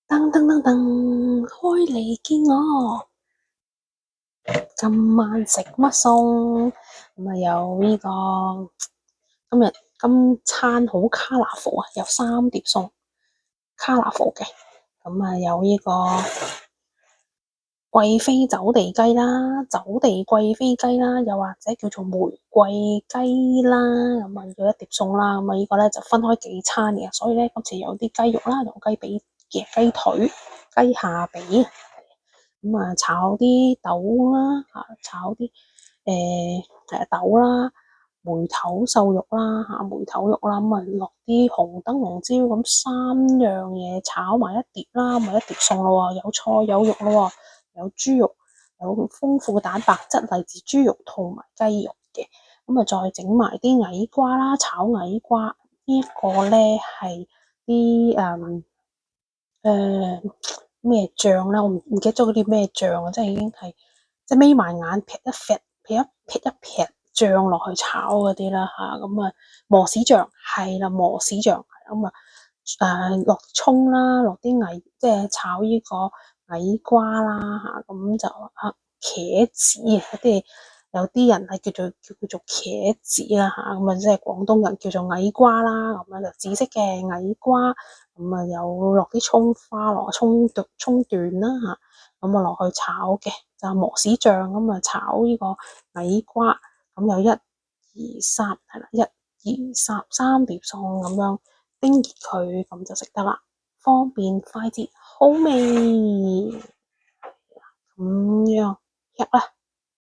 噔噔噔噔，開嚟見我。今晚食乜餸？咁啊有呢個今餐好卡拿福啊，有3碟餸卡拿福嘅。咁啊有呢個貴妃走地雞啦，走地貴妃雞啦，又或者叫做玫瑰雞啦。咁啊要1碟餸啦。咁啊呢個咧就分開幾餐嘅，所以咧今次有啲雞肉啦，同雞髀嘅雞腿、雞下髀。咁啊，炒啲豆啦，炒啲豆啦，梅頭瘦肉啦，梅頭肉啦，咁啊落啲紅燈籠椒，咁3樣嘢炒埋一碟啦，咪一碟餸咯喎，有菜有肉咯喎，有豬肉，有豐富嘅蛋白質嚟自豬肉同埋雞肉嘅，咁啊再整埋啲矮瓜啦，炒矮瓜，呢個咧係啲咩醬啦，我唔記得咗嗰啲咩醬啊，即係已經係即係眯埋眼劈一劈醬落去炒嗰啲啦吓，咁啊磨豉醬係啦，磨豉醬咁啊落葱啦，落啲即係炒呢個矮瓜啦吓，咁就茄子有啲人係叫做茄子啦吓，咁啊即係廣東人叫做矮瓜啦，咁啊就紫色嘅矮瓜。咁啊，有落啲葱花落葱段啦吓，咁啊落去炒嘅就磨豉醬咁啊炒呢個矮瓜，咁有1、2、3係啦，1、2、3碟餸咁樣叮熱佢，咁就食得啦，方便快捷好味，咁樣吃啦。